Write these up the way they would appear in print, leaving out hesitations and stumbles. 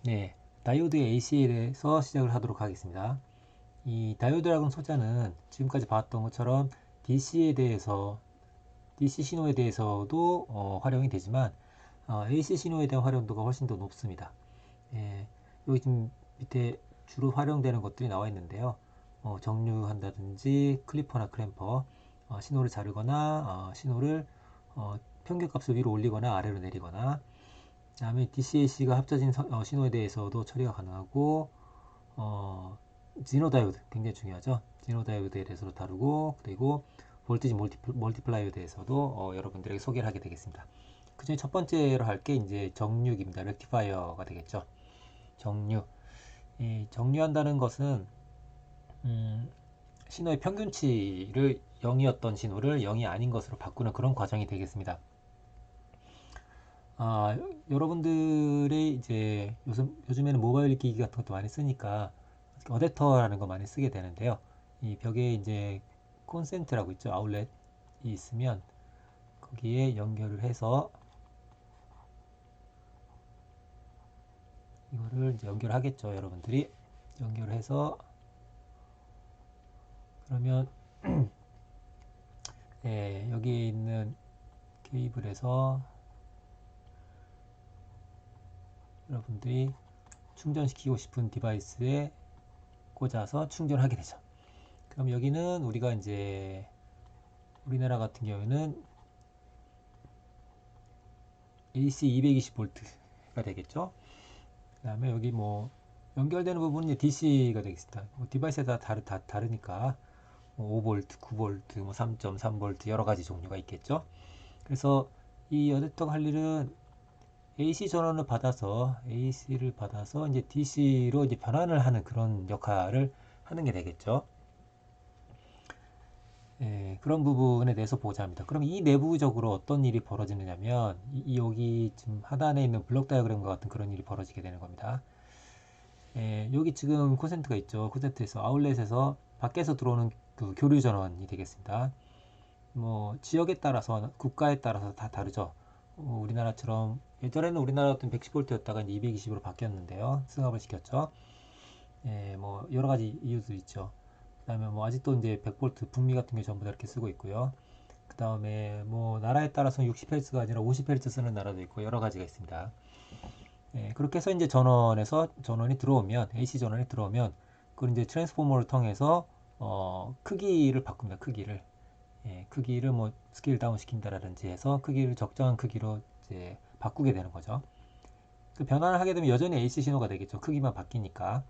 네, 다이오드의 AC에 대해서 시작을 하도록 하겠습니다. 이 다이오드라는 소자는 지금까지 봤던 것처럼 DC 신호에 대해서도 활용이 되지만 AC 신호에 대한 활용도가 훨씬 더 높습니다. 예, 여기 지금 밑에 주로 활용되는 것들이 나와 있는데요. 정류한다든지 클리퍼나 크램퍼, 신호를 자르거나 신호를 평균값을 위로 올리거나 아래로 내리거나, 다음에 DCAC가 합쳐진 신호에 대해서도 처리가 가능하고, 지노다이오드 굉장히 중요하죠. 지노다이오드에 대해서도 다루고, 그리고 볼티지 멀티플라이어에 대해서도 여러분들에게 소개를 하게 되겠습니다. 그 중에 첫 번째로 할 게 이제 정류기입니다. 렉티파이어가 되겠죠. 정류. 이 정류한다는 것은 신호의 평균치를 0이었던 신호를 0이 아닌 것으로 바꾸는 그런 과정이 되겠습니다. 아, 여러분들의 이제 요즘에는 모바일 기기 같은 것도 많이 쓰니까 어댑터라는 거 많이 쓰게 되는데요. 이 벽에 이제 콘센트라고 있죠. 아울렛이 있으면 거기에 연결을 해서 이거를 이제 연결하겠죠. 여러분들이 연결을 해서 그러면 여기에 있는 케이블에서 여러분들이 충전시키고 싶은 디바이스에 꽂아서 충전하게 되죠. 그럼 여기는 우리가 이제 우리나라 같은 경우에는 AC 220V가 되겠죠. 그 다음에 여기 뭐 연결되는 부분은 이제 DC가 되겠습니다. 뭐 디바이스에 다 다르니까 뭐 5V, 9V, 뭐 3.3V 여러 가지 종류가 있겠죠. 그래서 이 어댑터가 할 일은 AC 전원을 받아서 AC를 받아서 이제 DC로 이제 변환을 하는 그런 역할을 하는 게 되겠죠. 그런 부분에 대해서 보고자 합니다. 그럼 이 내부적으로 어떤 일이 벌어지느냐면 여기 지금 하단에 있는 블록 다이어그램과 같은 그런 일이 벌어지게 되는 겁니다. 여기 지금 콘센트가 있죠. 콘센트에서 아울렛에서 밖에서 들어오는 그 교류 전원이 되겠습니다. 뭐 지역에 따라서 국가에 따라서 다 다르죠. 우리나라처럼 예전에는 우리나라 같은 110V였다가 이제 220으로 바뀌었는데요. 승합을 시켰죠. 뭐 여러 가지 이유도 있죠. 그다음에 뭐 아직도 이제 100V 북미 같은 게 전부 다 이렇게 쓰고 있고요. 그다음에 뭐 나라에 따라서 60Hz가 아니라 50Hz 쓰는 나라도 있고 여러 가지가 있습니다. 그렇게 해서 이제 전원이 들어오면 AC 전원이 들어오면 그걸 이제 트랜스포머를 통해서 크기를 바꿉니다. 크기를 뭐 스케일 다운 시킨다라든지 해서 크기를 적정한 크기로 이제 바꾸게 되는 거죠. 그 변환을 하게 되면 여전히 AC 신호가 되겠죠. 크기만 바뀌니까.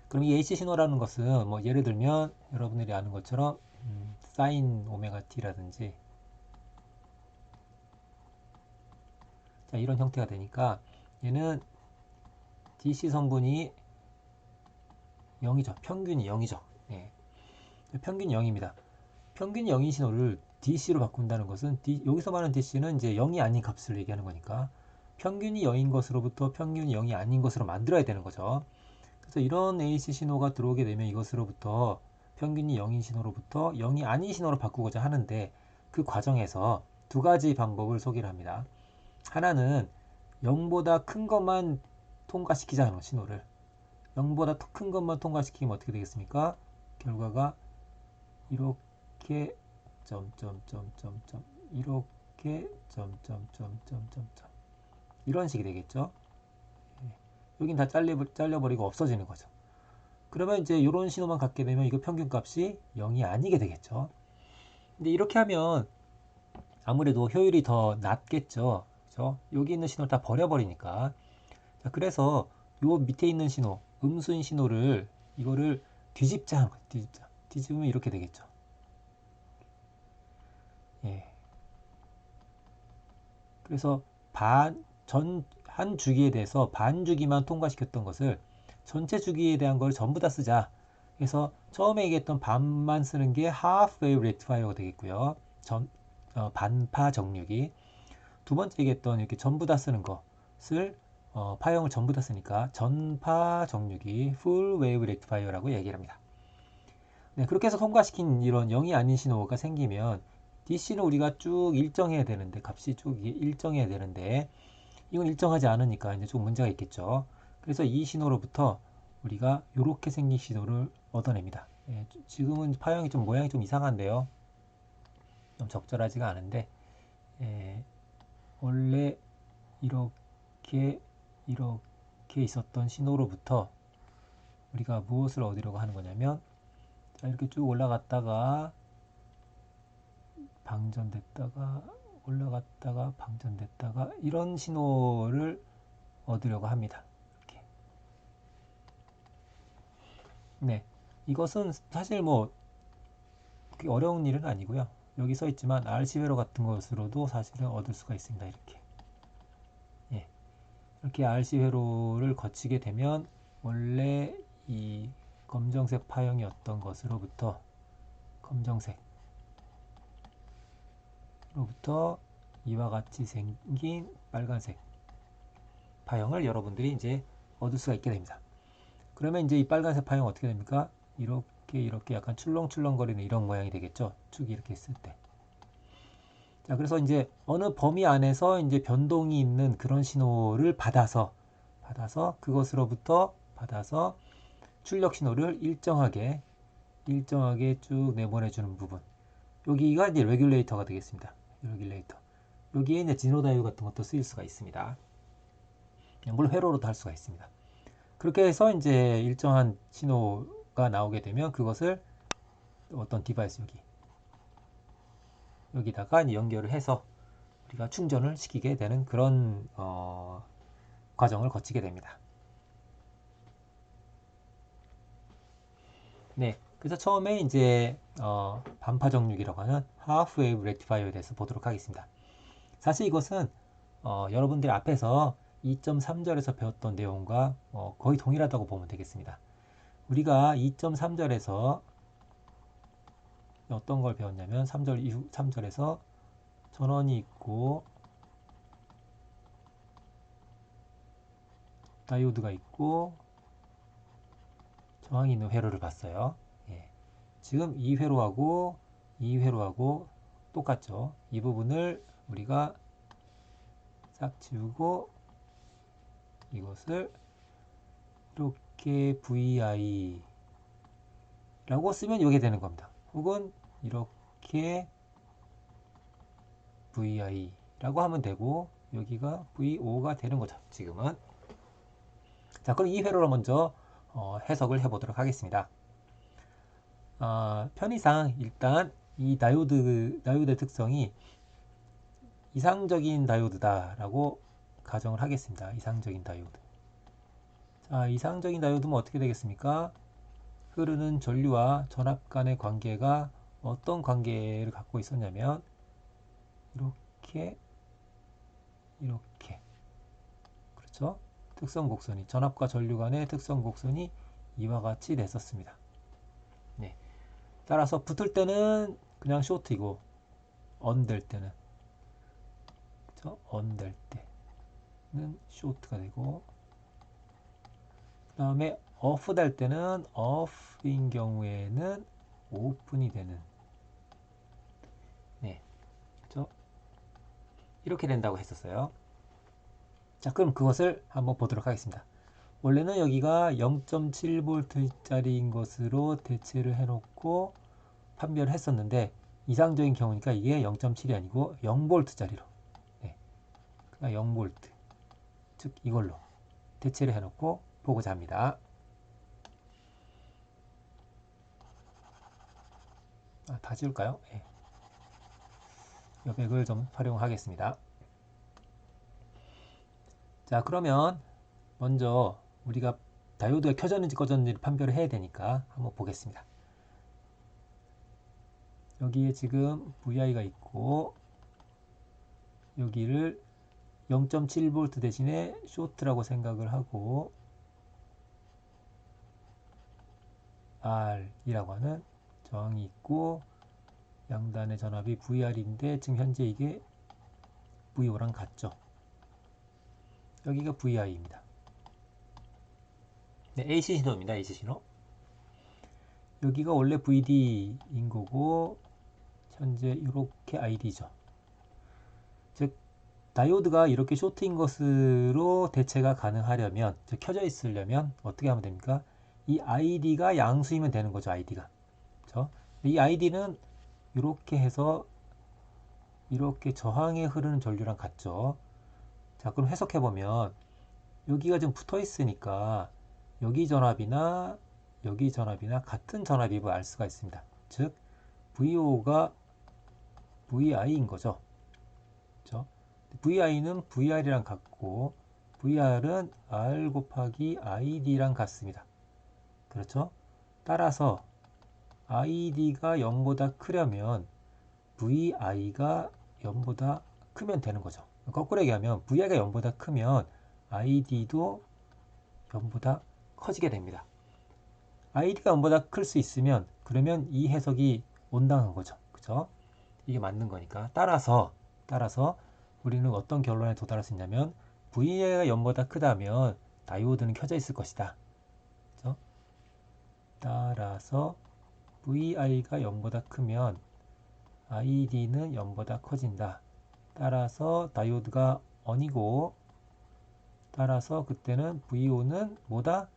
그럼 이 AC 신호라는 것은 뭐 예를 들면 여러분들이 아는 것처럼 사인 오메가 t라든지 자, 이런 형태가 되니까 얘는 DC 성분이 0이죠. 평균이 0이죠. 평균이 0입니다. 평균이 0인 신호를 DC로 바꾼다는 것은 여기서 말하는 DC는 이제 0이 아닌 값을 얘기하는 거니까 평균이 0인 것으로부터 평균이 0이 아닌 것으로 만들어야 되는 거죠. 그래서 이런 AC 신호가 들어오게 되면 이것으로부터 평균이 0인 신호로부터 0이 아닌 신호로 바꾸고자 하는데 그 과정에서 두 가지 방법을 소개를 합니다. 하나는 0보다 큰 것만 통과시키자는 신호를 0보다 큰 것만 통과시키면 어떻게 되겠습니까? 결과가 이렇게 점점점점점 이렇게 점점점점점점 이런 식이 되겠죠. 여긴 다 잘려버리고 없어지는 거죠. 그러면 이제 이런 신호만 갖게 되면 이거 평균값이 0이 아니게 되겠죠. 근데 이렇게 하면 아무래도 효율이 더 낮겠죠. 그죠? 여기 있는 신호를 다 버려버리니까. 자, 그래서 요 밑에 있는 신호, 음수인 신호를 이거를 뒤집자 하는 거죠. 뒤집으면 이렇게 되겠죠. 예. 그래서 한 주기에 대해서 반 주기만 통과시켰던 것을 전체 주기에 대한 걸 전부 다 쓰자. 그래서 처음에 얘기했던 반만 쓰는 게 half wave rectifier가 되겠고요. 반파 정류기. 두 번째 얘기했던 이렇게 전부 다 쓰는 것을 파형을 전부 다 쓰니까 전파 정류기 full wave rectifier라고 얘기를 합니다. 네, 그렇게 해서 통과시킨 이런 0이 아닌 신호가 생기면 DC는 우리가 쭉 일정해야 되는데 값이 쭉 일정해야 되는데 이건 일정하지 않으니까 이제 좀 문제가 있겠죠. 그래서 이 신호로부터 우리가 이렇게 생긴 신호를 얻어냅니다. 예, 지금은 파형이 좀 모양이 좀 이상한데요. 좀 적절하지가 않은데 예, 원래 이렇게 있었던 신호로부터 우리가 무엇을 얻으려고 하는 거냐면 자, 이렇게 쭉 올라갔다가 방전됐다가 올라갔다가 방전됐다가 이런 신호를 얻으려고 합니다. 이렇게. 네, 이것은 사실 뭐 그렇게 어려운 일은 아니고요. 여기 써 있지만 RC 회로 같은 것으로도 사실은 얻을 수가 있습니다. 이렇게. 예, 이렇게 RC 회로를 거치게 되면 원래 이 검정색 파형이었던 것으로부터 검정색로부터 이와 같이 생긴 빨간색 파형을 여러분들이 이제 얻을 수가 있게 됩니다. 그러면 이제 이 빨간색 파형 어떻게 됩니까? 이렇게 약간 출렁출렁거리는 이런 모양이 되겠죠. 축이 이렇게 있을 때. 자, 그래서 이제 어느 범위 안에서 이제 변동이 있는 그런 신호를 받아서 그것으로부터 받아서 출력 신호를 일정하게 쭉 내보내주는 부분. 여기가 이제 레귤레이터가 되겠습니다. 레귤레이터. 여기에 이제 진호다이오 같은 것도 쓰일 수가 있습니다. 물론 회로로도 할 수가 있습니다. 그렇게 해서 이제 일정한 신호가 나오게 되면 그것을 어떤 디바이스 여기다가 이제 연결을 해서 우리가 충전을 시키게 되는 그런 과정을 거치게 됩니다. 네, 그래서 처음에 이제 반파 정육이라고 하는 하프 웨이브 렉티파이어에 대해서 보도록 하겠습니다. 사실 이것은 여러분들 앞에서 2.3절에서 배웠던 내용과 거의 동일하다고 보면 되겠습니다. 우리가 2.3절에서 어떤 걸 배웠냐면 3절에서 전원이 있고 다이오드가 있고 저항이 있는 회로를 봤어요. 예. 지금 이 회로하고 똑같죠. 이 부분을 우리가 싹 지우고 이것을 이렇게 VI 라고 쓰면 이게 되는 겁니다. 혹은 이렇게 VI 라고 하면 되고 여기가 VO가 되는 거죠. 지금은. 자, 그럼 이 회로를 먼저 해석을 해보도록 하겠습니다. 편의상 일단 이 다이오드의 특성이 이상적인 다이오드다라고 가정을 하겠습니다. 이상적인 다이오드. 자, 이상적인 다이오드는 어떻게 되겠습니까? 흐르는 전류와 전압 간의 관계가 어떤 관계를 갖고 있었냐면 이렇게 그렇죠? 특성 곡선이 전압과 전류 간의 특성 곡선이 이와 같이 됐었습니다. 네. 따라서 붙을 때는 그냥 쇼트이고 언 될 때는 그렇죠? 언 될 때는 쇼트가 되고 그 다음에 오프 될 때는 오프인 경우에는 오픈이 되는 네. 그렇죠? 이렇게 된다고 했었어요. 자, 그럼 그것을 한번 보도록 하겠습니다. 원래는 여기가 0.7V짜리인 것으로 대체를 해놓고 판별을 했었는데 이상적인 경우니까 이게 0.7이 아니고 0V짜리로 네. 0V 즉 이걸로 대체를 해놓고 보고자 합니다. 다 지울까요? 네. 여백을 좀 활용하겠습니다. 자, 그러면 먼저 우리가 다이오드가 켜졌는지 꺼졌는지 판별을 해야 되니까 한번 보겠습니다. 여기에 지금 VI가 있고 여기를 0.7V 대신에 쇼트라고 생각을 하고 R이라고 하는 저항이 있고 양단의 전압이 VR인데 지금 현재 이게 VO랑 같죠. 여기가 VI입니다. 네, AC 신호입니다. AC 신호. 여기가 원래 VD인 거고 현재 이렇게 ID죠. 즉 다이오드가 이렇게 쇼트인 것으로 대체가 가능하려면, 즉 켜져 있으려면 어떻게 하면 됩니까? 이 ID가 양수이면 되는 거죠. ID가. 그렇죠? 이 ID는 이렇게 해서 이렇게 저항에 흐르는 전류랑 같죠. 자, 그럼 해석해 보면 여기가 좀 붙어 있으니까 여기 전압이나 여기 전압이나 같은 전압임을 알 수가 있습니다. 즉 VO가 VI인 거죠. 그렇죠? VI는 VR이랑 같고 VR은 R 곱하기 ID랑 같습니다. 그렇죠? 따라서 ID가 0보다 크려면 VI가 0보다 크면 되는 거죠. 거꾸로 얘기하면 VI가 0보다 크면 ID도 0보다 커지게 됩니다. ID가 0보다 클 수 있으면 그러면 이 해석이 온당한 거죠. 그죠? 이게 맞는 거니까. 따라서 우리는 어떤 결론에 도달할 수 있냐면 VI가 0보다 크다면 다이오드는 켜져 있을 것이다. 그죠? 따라서 VI가 0보다 크면 ID는 0보다 커진다. 따라서 다이오드가 on이고 따라서 그때는 VO는 뭐다?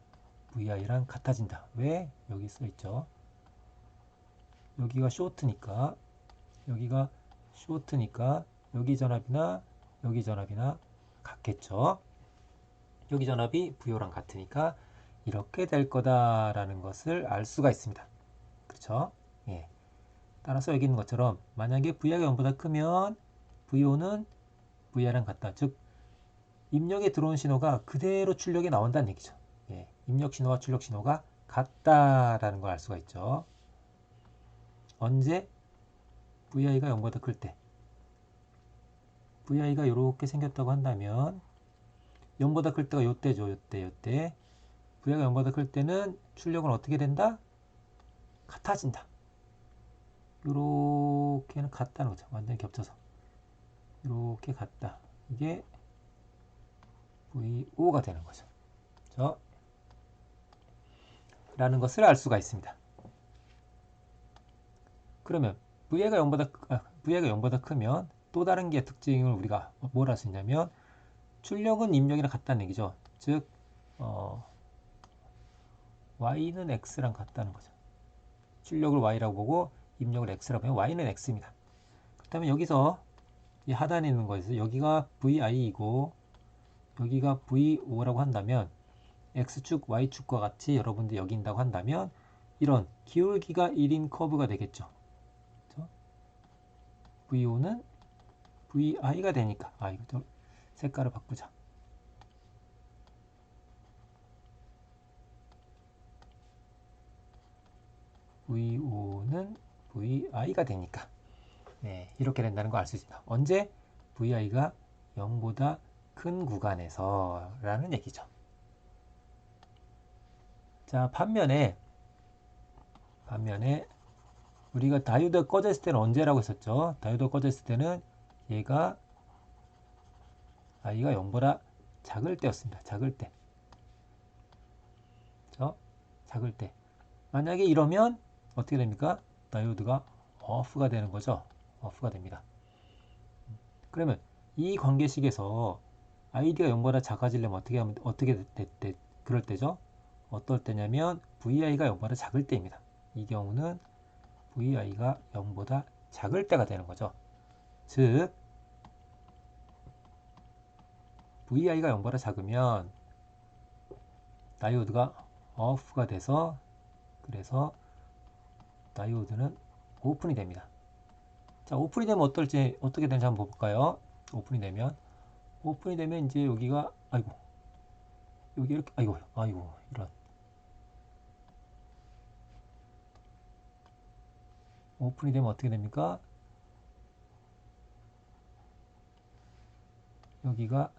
VI랑 같아진다. 왜? 여기 써있죠. 여기가 쇼트니까 여기 전압이나 여기 전압이나 같겠죠. 여기 전압이 VO랑 같으니까 이렇게 될 거다라는 것을 알 수가 있습니다. 그렇죠? 예. 따라서 여기 있는 것처럼 만약에 VI가 0보다 크면 VO는 VI랑 같다. 즉 입력에 들어온 신호가 그대로 출력에 나온다는 얘기죠. 예. 입력 신호와 출력 신호가 같다라는 걸 알 수가 있죠. 언제? VI가 0보다 클 때. VI가 이렇게 생겼다고 한다면 0보다 클 때가 요때죠. 요때. VI가 0보다 클 때는 출력은 어떻게 된다? 같아진다. 이렇게는 같다는 거죠. 완전히 겹쳐서. 이렇게 같다. 이게 VO가 되는 거죠. 그렇죠? 라는 것을 알 수가 있습니다. 그러면 VI가 0보다 크면 또 다른 게 특징을 우리가 뭘 할 수 있냐면 출력은 입력이랑 같다는 얘기죠. 즉 Y는 X랑 같다는 거죠. 출력을 Y라고 보고 입력을 X라고 하면 Y는 X입니다. 그렇다면 여기서 이 하단에 있는 거에서 여기가 VI이고 여기가 VO라고 한다면 X축, Y축과 같이 여러분들이 여긴다고 한다면 이런 기울기가 1인 커브가 되겠죠. 그렇죠? VO는 VI가 되니까 이것도 색깔을 바꾸자. VO는 VI가 되니까 네, 이렇게 된다는 걸 알 수 있습니다. 언제? VI가 0보다 큰 구간에서 라는 얘기죠. 자, 반면에 우리가 다이오드가 꺼져 있을 때는 언제라고 했었죠? 다이오드가 꺼져 있을 때는 얘가 I가 0보다 작을 때였습니다. 작을 때. 그렇죠? 작을 때. 만약에 이러면 어떻게 됩니까? 다이오드가 오프가 되는 거죠. 오프가 됩니다. 그러면 이 관계식에서 ID가 0보다 작아지려면 그럴 때죠? 어떨 때냐면 VI가 0보다 작을 때입니다. 이 경우는 VI가 0보다 작을 때가 되는 거죠. 즉 VI가 0보다 작으면 다이오드가 오프가 돼서 그래서 다이오드는 오픈이 됩니다. 자, 오픈이 되면 어떻게 되는지 한번 볼까요? 오픈이 되면 이제 여기가 여기 이렇게 이런 오픈이 되면 어떻게 됩니까? 여기가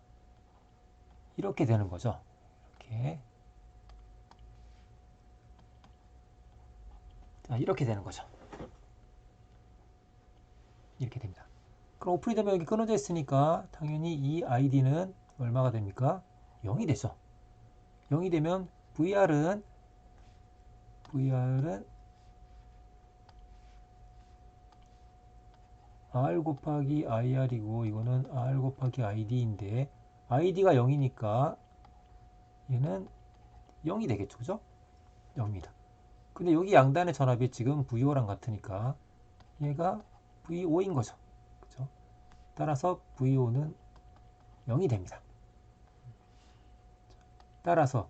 이렇게 되는 거죠. 이렇게. 자, 이렇게 되는 거죠. 이렇게 됩니다. 그럼 오픈이 되면 여기 끊어져 있으니까 당연히 이 ID는 얼마가 됩니까? 0이 되죠. 0이 되면 VR은 R 곱하기 IR이고 이거는 R 곱하기 ID인데 ID가 0이니까 얘는 0이 되겠죠. 그죠? 0입니다. 근데 여기 양단의 전압이 지금 VO랑 같으니까 얘가 VO인 거죠. 그죠? 따라서 VO는 0이 됩니다. 따라서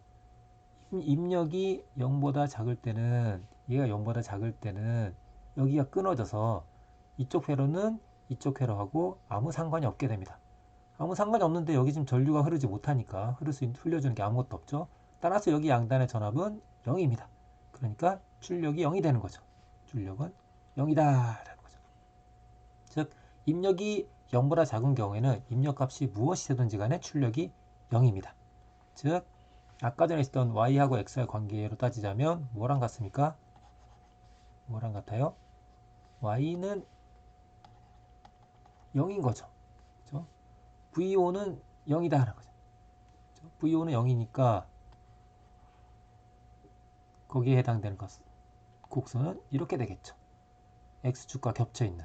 입력이 0보다 작을 때는 얘가 0보다 작을 때는 여기가 끊어져서 이쪽 회로는 이쪽 회로하고 아무 상관이 없게 됩니다. 아무 상관이 없는데 여기 지금 전류가 흐르지 못하니까 흘려주는 게 아무것도 없죠. 따라서 여기 양단의 전압은 0입니다. 그러니까 출력이 0이 되는 거죠. 출력은 0이다 라는 거죠. 즉 입력이 0보다 작은 경우에는 입력값이 무엇이 되든지 간에 출력이 0입니다. 즉 아까 전에 있었던 y하고 x의 관계로 따지자면 뭐랑 같습니까? 뭐랑 같아요? y는 0인 거죠. 그렇죠? VO는 0이다 하는 거죠. 그렇죠? VO는 0이니까 거기에 해당되는 곡선은 이렇게 되겠죠. x축과 겹쳐 있는.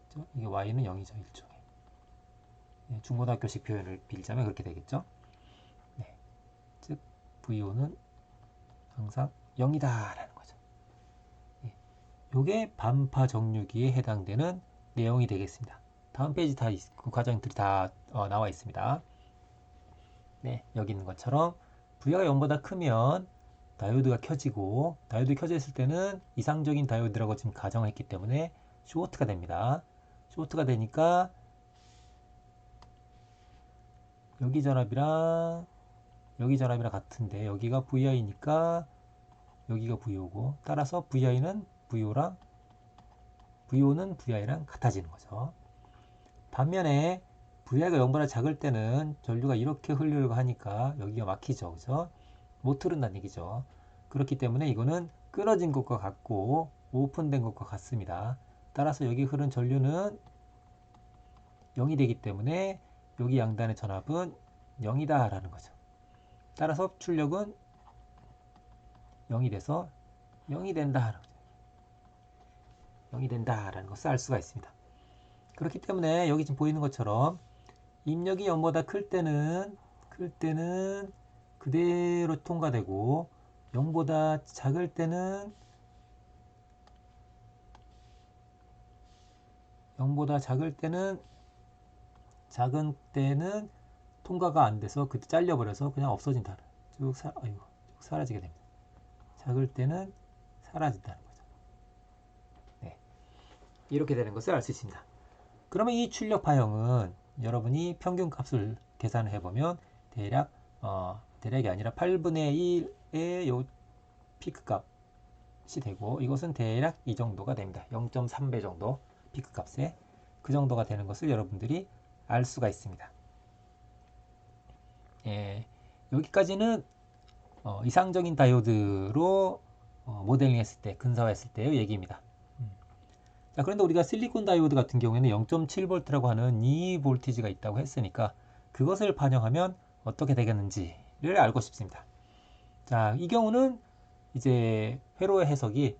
그렇죠? 이게 y는 0이죠. 일종의. 네, 중고등학교식 표현을 빌자면 그렇게 되겠죠. 네. 즉 VO는 항상 0이다 라는 거죠. 네. 요게 반파 정류기에 해당되는 내용이 되겠습니다. 다음 페이지 그 과정들이 다 나와 있습니다. 네, 여기 있는 것처럼 V가 0보다 크면 다이오드가 켜지고 다이오드 켜져 있을 때는 이상적인 다이오드라고 지금 가정했기 때문에 쇼트가 됩니다. 쇼트가 되니까 여기 전압이랑 여기 전압이랑 같은데 여기가 VI니까 여기가 VO고 따라서 VI는 VO는 VI랑 같아지는 거죠. 반면에 VI가 0보다 작을 때는 전류가 이렇게 흐르려고 하니까 여기가 막히죠. 그죠? 못 흐른다는 얘기죠. 그렇기 때문에 이거는 끊어진 것과 같고 오픈된 것과 같습니다. 따라서 여기 흐른 전류는 0이 되기 때문에 여기 양단의 전압은 0이다 라는 거죠. 따라서 출력은 0이 돼서 0이 된다. 0이 된다라는 것을 알 수가 있습니다. 그렇기 때문에 여기 지금 보이는 것처럼 입력이 0보다 클 때는 그대로 통과되고 0보다 작을 때는 작은 때는 통과가 안 돼서 그때 잘려버려서 그냥 없어진다. 쭉 사라지게 됩니다. 작을 때는 사라진다는 거죠. 네. 이렇게 되는 것을 알 수 있습니다. 그러면 이 출력 파형은 여러분이 평균 값을 계산을 해보면 대략이 아니라 8분의 1의 요 피크 값이 되고 이것은 대략 이 정도가 됩니다. 0.3배 정도 피크 값에 그 정도가 되는 것을 여러분들이 알 수가 있습니다. 예, 여기까지는 이상적인 다이오드로 모델링 했을 때, 근사화했을 때의 얘기입니다. 자, 그런데 우리가 실리콘 다이오드 같은 경우에는 0.7V라고 하는 이 볼티지가 있다고 했으니까 그것을 반영하면 어떻게 되겠는지를 알고 싶습니다. 자, 이 경우는 이제 회로의 해석이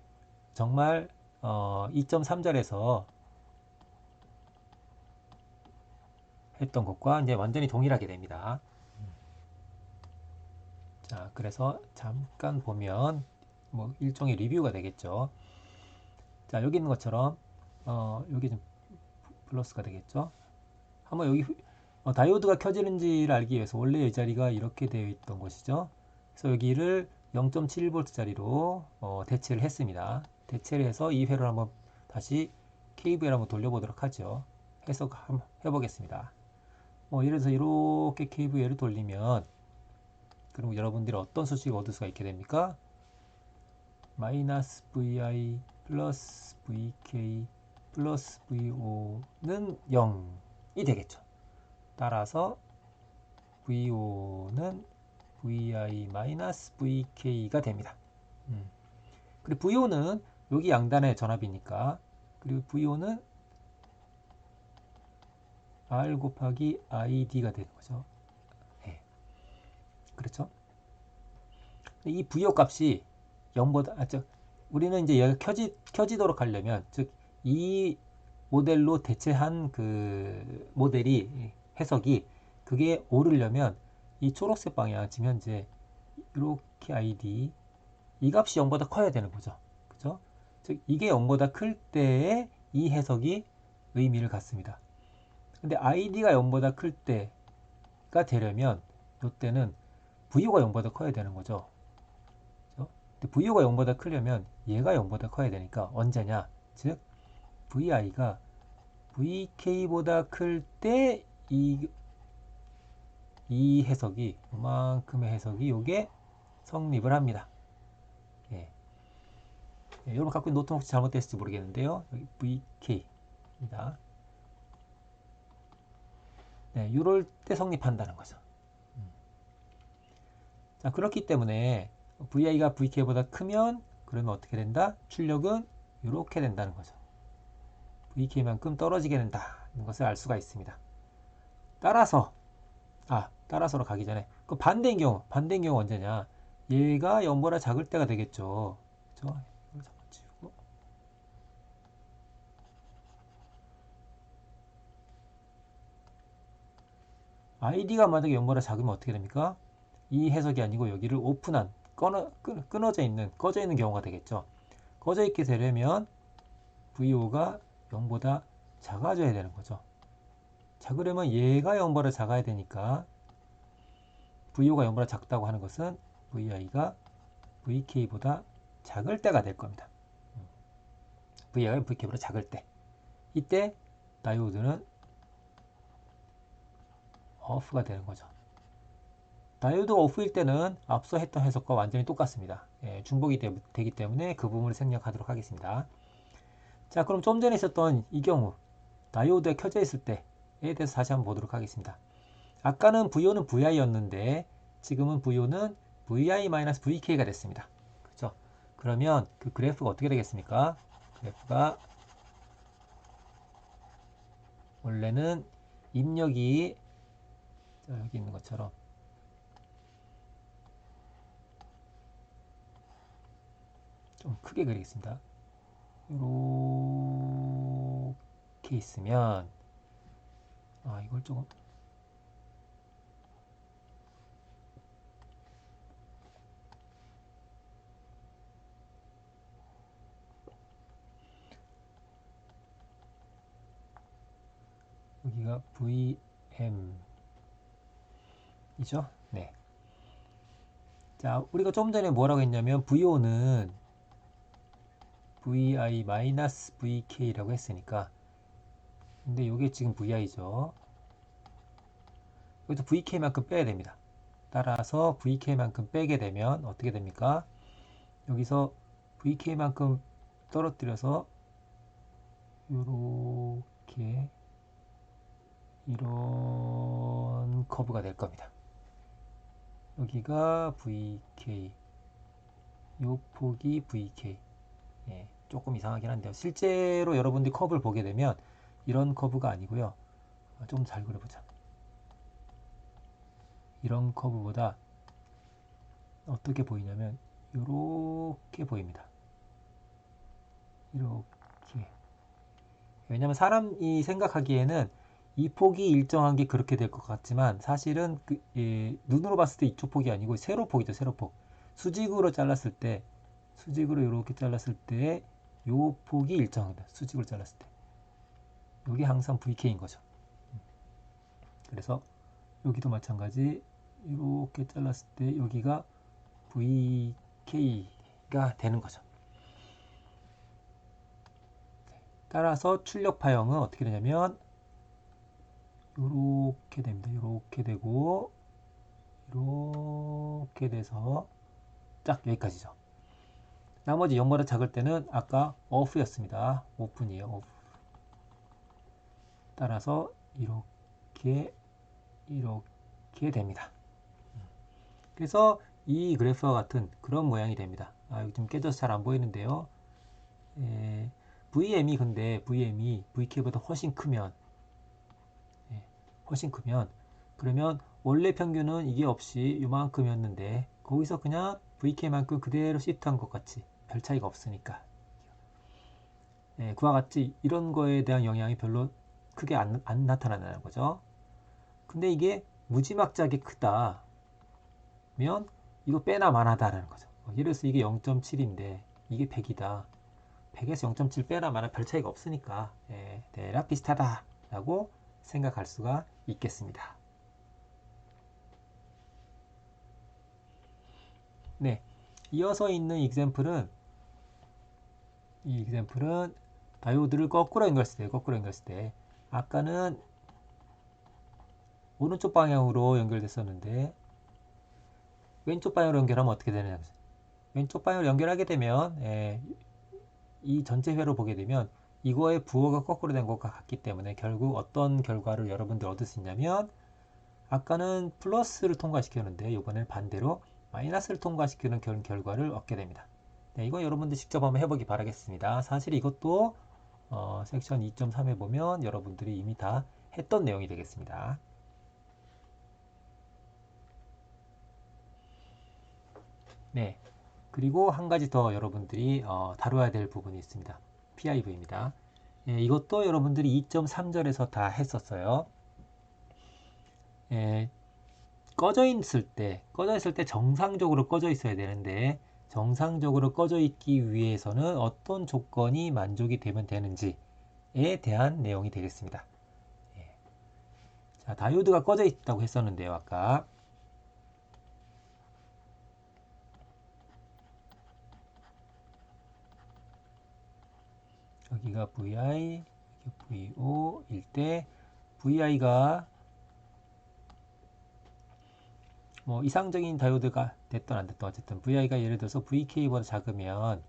정말 2.3절에서 했던 것과 이제 완전히 동일하게 됩니다. 자, 그래서 잠깐 보면 뭐 일종의 리뷰가 되겠죠. 자, 여기 있는 것처럼 여기 좀 플러스가 되겠죠. 한번 여기 다이오드가 켜지는지를 알기 위해서 원래 이 자리가 이렇게 되어 있던 것이죠. 그래서 여기를 0.7V짜리로 대체를 했습니다. 대체를 해서 이 회로를 한번 다시 KVL 한번 돌려보도록 하죠. 해석 한번 해보겠습니다. 예를 들어서 이렇게 KVL을 돌리면 그럼 여러분들이 어떤 수식을 얻을 수가 있게 됩니까? 마이너스 VI 플러스 VK 플러스 VO는 0이 되겠죠. 따라서 VO는 VI 마이너스 VK가 됩니다. 그리고 VO는 여기 양단의 전압이니까 그리고 VO는 R 곱하기 ID가 되는 거죠. 네. 그렇죠? 이 VO 값이 0보다 우리는 이제 얘가 켜지도록 하려면 즉 이 모델로 대체한 그 모델이 해석이 그게 오르려면 이 초록색 방향 지금 현재 이렇게 id 이 값이 0보다 커야 되는 거죠. 그죠? 즉 이게 0보다 클 때에 이 해석이 의미를 갖습니다. 근데 id가 0보다 클 때가 되려면 이때는 VO가 0보다 커야 되는 거죠. 그죠? 근데 VO가 0보다 크려면 얘가 0보다 커야 되니까 언제냐? 즉 VI가 VK보다 클 때 이 해석이 이만큼의 해석이 요게 성립을 합니다. 예. 예, 여러분 갖고 있는 노트는 혹시 잘못됐을지 모르겠는데요. 여기 VK입니다. 네, 이럴 때 성립한다는 거죠. 자, 그렇기 때문에 VI가 VK보다 크면 그러면 어떻게 된다? 출력은 이렇게 된다는 거죠. VK만큼 떨어지게 된다는 것을 알 수가 있습니다. 따라서로 가기 전에 그 반대인 경우 언제냐? 얘가 0보다 작을 때가 되겠죠. 그렇죠? 이걸 잠깐 지우고 id가 만약에 0보다 작으면 어떻게 됩니까? 이 해석이 아니고 여기를 오픈한 꺼져 있는 경우가 되겠죠. 꺼져 있게 되려면 VO가 0보다 작아져야 되는 거죠. 작으려면 얘가 0보다 작아야 되니까 VO가 0보다 작다고 하는 것은 VI가 VK보다 작을 때가 될 겁니다. VI가 VK보다 작을 때. 이때 다이오드는 오프가 되는 거죠. 다이오드가 오프일 때는 앞서 했던 해석과 완전히 똑같습니다. 예, 중복이 되기 때문에 그 부분을 생략하도록 하겠습니다. 자, 그럼 좀 전에 있었던 이 경우 다이오드가 켜져 있을 때에 대해서 다시 한번 보도록 하겠습니다. 아까는 VO는 VI였는데 지금은 VO는 VI-VK가 됐습니다. 그렇죠? 그러면 그 그래프가 어떻게 되겠습니까? 그래프가 원래는 입력이 여기 있는 것처럼 좀 크게 그리겠습니다. 이렇게 있으면 이걸 조금 여기가 VM이죠? 네. 자, 우리가 좀 전에 뭐라고 했냐면 VO는 VI-VK라고 했으니까 근데 이게 지금 VI죠. 여기서 VK만큼 빼야 됩니다. 따라서 VK만큼 빼게 되면 어떻게 됩니까? 여기서 VK만큼 떨어뜨려서 이렇게 이런 커브가 될 겁니다. 여기가 VK, 요 폭이 VK. 예, 조금 이상하긴 한데요. 실제로 여러분들이 커브를 보게 되면 이런 커브가 아니고요. 좀 잘 그려보자. 이런 커브보다 어떻게 보이냐면 이렇게 보입니다. 이렇게. 왜냐면 사람이 생각하기에는 이 폭이 일정한 게 그렇게 될 것 같지만 사실은 눈으로 봤을 때 이쪽 폭이 아니고 세로폭이죠. 세로폭. 수직으로 잘랐을 때 수직으로 이렇게 잘랐을 때 요 폭이 일정합니다. 수직으로 잘랐을 때. 이게 항상 VK인 거죠. 그래서 여기도 마찬가지 이렇게 잘랐을 때 여기가 VK가 되는 거죠. 따라서 출력 파형은 어떻게 되냐면 이렇게 됩니다. 이렇게 되고 이렇게 돼서 딱 여기까지죠. 나머지 0보다 작을 때는 아까 off였습니다. 오픈이에요. 오프. 따라서 이렇게 됩니다. 그래서 이 그래프와 같은 그런 모양이 됩니다. 여기 좀 깨져서 잘 안 보이는데요. VM이 근데 VM이 VK보다 훨씬 크면 그러면 원래 평균은 이게 없이 요만큼이었는데 거기서 그냥 VK만큼 그대로 시트한 것 같이 별 차이가 없으니까 그와 같이 이런 거에 대한 영향이 별로 크게 안 나타난다는 거죠. 근데 이게 무지막지하게 크다면 이거 빼나 마나다라는 거죠. 예를 들어서 이게 0.7인데 이게 100이다. 100에서 0.7 빼나 마나 별 차이가 없으니까 대략 비슷하다라고 생각할 수가 있겠습니다. 네, 이어서 있는 example은 이 example은 다이오드를 거꾸로 연결했을 때, 거꾸로 연결했을 때 아까는 오른쪽 방향으로 연결됐었는데 왼쪽 방향으로 연결하면 어떻게 되느냐. 왼쪽 방향으로 연결하게 되면 이 전체 회로 보게 되면 이거의 부호가 거꾸로 된 것과 같기 때문에 결국 어떤 결과를 여러분들 얻을 수 있냐면 아까는 플러스를 통과시켰는데 이번에는 반대로 마이너스를 통과시키는 결과를 얻게 됩니다. 네, 이거 여러분들 직접 한번 해보기 바라겠습니다. 사실 이것도 섹션 2.3에 보면 여러분들이 이미 다 했던 내용이 되겠습니다. 네, 그리고 한 가지 더 여러분들이 다뤄야 될 부분이 있습니다. PIV입니다. 예, 이것도 여러분들이 2.3절에서 다 했었어요. 예, 꺼져 있을 때 정상적으로 꺼져 있어야 되는데 정상적으로 꺼져 있기 위해서는 어떤 조건이 만족이 되면 되는지에 대한 내용이 되겠습니다. 예. 자, 다이오드가 꺼져 있다고 했었는데요, 아까. 여기가 VI, VO일 때 VI가 뭐 이상적인 다이오드가 됐든 안 됐든 어쨌든 VI가 예를 들어서 VK보다 작으면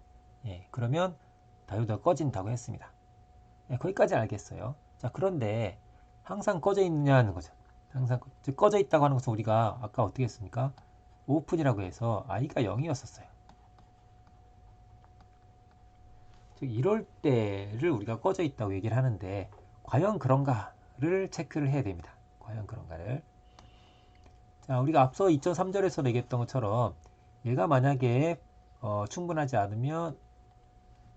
그러면 다이오드가 꺼진다고 했습니다. 거기까지 알겠어요. 자, 그런데 항상 꺼져 있느냐는 거죠. 항상 즉 꺼져 있다고 하는 것은 우리가 아까 어떻게 했습니까? 오픈이라고 해서 I가 0이었었어요. 즉 이럴 때를 우리가 꺼져 있다고 얘기를 하는데 과연 그런가를 체크를 해야 됩니다. 과연 그런가를. 자, 우리가 앞서 2.3절에서 얘기했던 것처럼 얘가 만약에 충분하지 않으면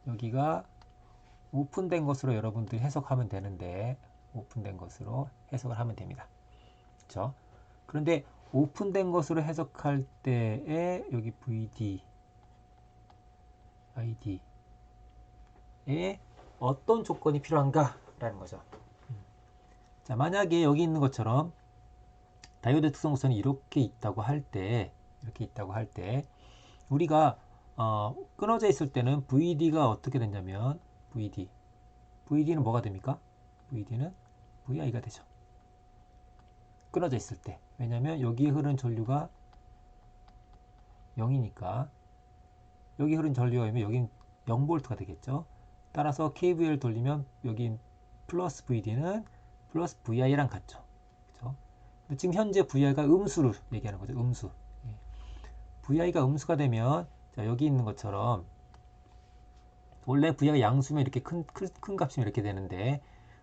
여기가 오픈된 것으로 여러분들이 해석하면 되는데 오픈된 것으로 해석을 하면 됩니다. 그렇죠? 그런데 오픈된 것으로 해석할 때에 여기 VD, ID에 어떤 조건이 필요한가라는 거죠. 자, 만약에 여기 있는 것처럼 다이오드 특성 구성이 이렇게 있다고 할 때 우리가 끊어져 있을 때는 VD가 어떻게 되냐면 VD는 뭐가 됩니까? VD는 VI가 되죠. 끊어져 있을 때. 왜냐하면 여기에 흐르는 전류가 0이니까 여기 흐르는 전류가 0이면 여긴 0V가 되겠죠. 따라서 KVL 돌리면 여기 플러스 VD는 플러스 VI랑 같죠. 그렇죠? 근데 지금 현재 VI가 음수를 얘기하는 거죠. 음수. VI가 음수가 되면 자, 여기 있는 것처럼 원래 VI가 양수면 이렇게 큰 값이면 이렇게 되는데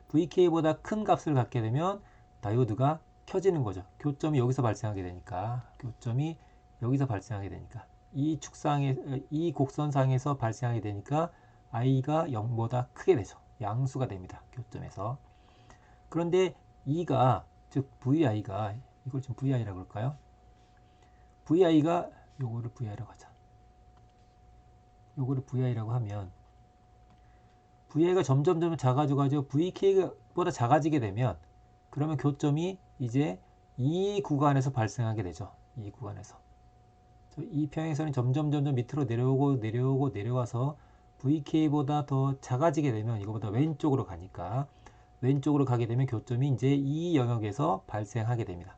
VK보다 큰 값을 갖게 되면 다이오드가 켜지는 거죠. 교점이 여기서 발생하게 되니까 이 축상에 이 곡선상에서 발생하게 되니까 I가 0보다 크게 되죠. 양수가 됩니다. 교점에서. 그런데 E가 즉 VI가 이걸 좀 VI라고 그럴까요? VI가 요거를 VI라고 하자. 요거를 VI라고 하면 VI가 점점 작아져가지고 VK보다 작아지게 되면 그러면 교점이 이제 이 구간에서 발생하게 되죠. 이 구간에서. 이 평행선이 점점 밑으로 내려와서 VK보다 더 작아지게 되면 이거보다 왼쪽으로 가니까 왼쪽으로 가게 되면 교점이 이제 이 영역에서 발생하게 됩니다.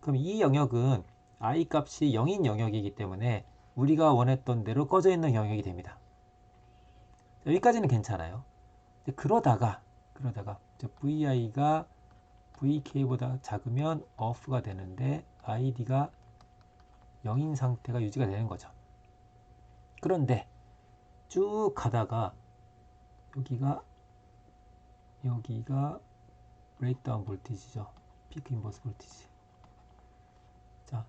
그럼 이 영역은 I 값이 0인 영역이기 때문에 우리가 원했던 대로 꺼져 있는 영역이 됩니다. 여기까지는 괜찮아요. 그러다가 VI가 VK보다 작으면 off가 되는데 ID가 0인 상태가 유지가 되는 거죠. 그런데 쭉 가다가 여기가 브레이크다운 볼티지죠. 피크 인버스 볼티지. 자,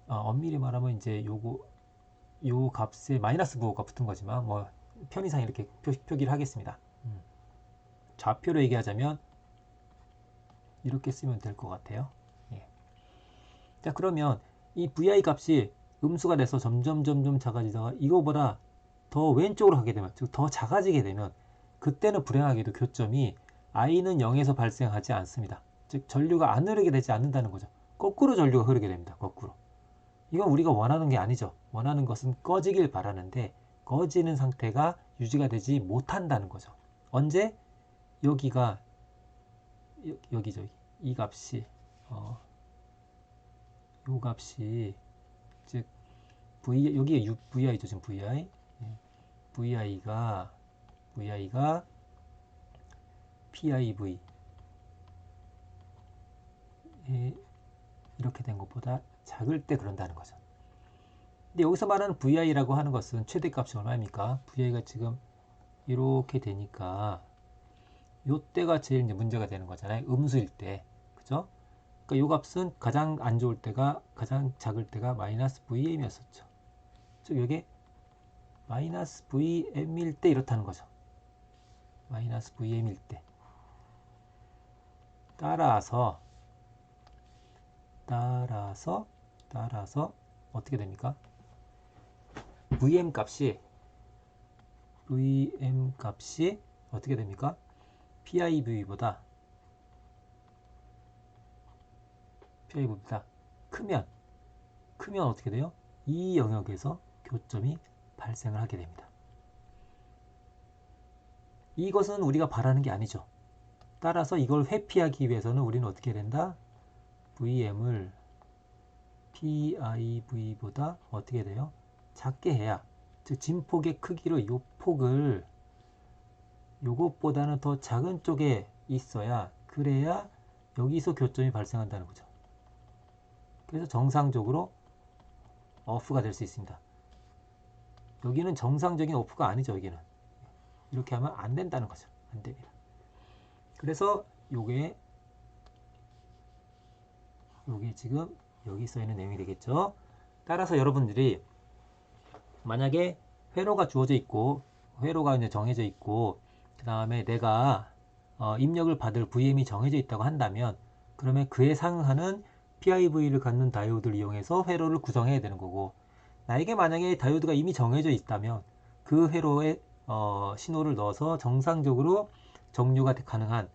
엄밀히 말하면 이제 요 값에 마이너스 부호가 붙은 거지만 뭐 편의상 이렇게 표기를 하겠습니다. 좌표로 얘기하자면 이렇게 쓰면 될 것 같아요. 예. 자, 그러면 이 vi 값이 음수가 돼서 점점 작아지다가 이거보다 더 왼쪽으로 가게 되면, 즉 더 작아지게 되면, 그때는 불행하게도 교점이 i는 0에서 발생하지 않습니다. 즉 전류가 안 흐르게 되지 않는다는 거죠. 거꾸로 전류가 흐르게 됩니다. 거꾸로. 이건 우리가 원하는 게 아니죠. 원하는 것은 꺼지길 바라는데 꺼지는 상태가 유지가 되지 못한다는 거죠. 언제? 여기가 여기죠. 이 값이 요 값이 즉 여기에 vi죠. 지금 vi. vi가 piv 이렇게 된 것보다 작을 때 그런다는 거죠. 근데 여기서 말하는 vi라고 하는 것은 최대값이 얼마입니까? vi가 지금 이렇게 되니까 요때가 제일 이제 문제가 되는 거잖아요. 음수일 때. 그죠? 그러니까 요 값은 가장 안 좋을 때가, 가장 작을 때가 마이너스 vm이었었죠. 즉 이게 마이너스 vm일 때 이렇다는 거죠. 마이너스 vm일 때. 따라서 어떻게 됩니까? vm 값이 어떻게 됩니까? piv보다 크면 어떻게 돼요? 이 영역에서 교점이 발생을 하게 됩니다. 이것은 우리가 바라는 게 아니죠. 따라서 이걸 회피하기 위해서는 우리는 어떻게 해야 된다? vm을 piv보다 어떻게 돼요? 작게 해야, 즉 진폭의 크기로 이 폭을 요것보다는 더 작은 쪽에 있어야, 그래야 여기서 교점이 발생한다는 거죠. 그래서 정상적으로 어프가 될 수 있습니다. 여기는 정상적인 어프가 아니죠. 여기는 이렇게 하면 안 된다는 거죠. 안 됩니다. 그래서 요게 지금 여기 써 있는 내용이 되겠죠. 따라서 여러분들이 만약에 회로가 주어져 있고, 회로가 이제 정해져 있고, 그 다음에 내가 입력을 받을 VM이 정해져 있다고 한다면, 그러면 그에 상응하는 PIV를 갖는 다이오드를 이용해서 회로를 구성해야 되는 거고, 나에게 만약에 다이오드가 이미 정해져 있다면 그 회로에 신호를 넣어서 정상적으로 정류가 가능한,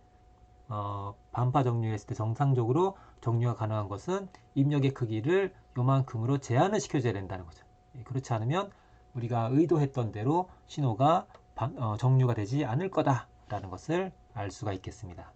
반파 정류했을 때 정상적으로 정류가 가능한 것은 입력의 크기를 요만큼으로 제한을 시켜줘야 된다는 거죠. 그렇지 않으면 우리가 의도했던 대로 신호가 정류가 되지 않을 거다라는 것을 알 수가 있겠습니다.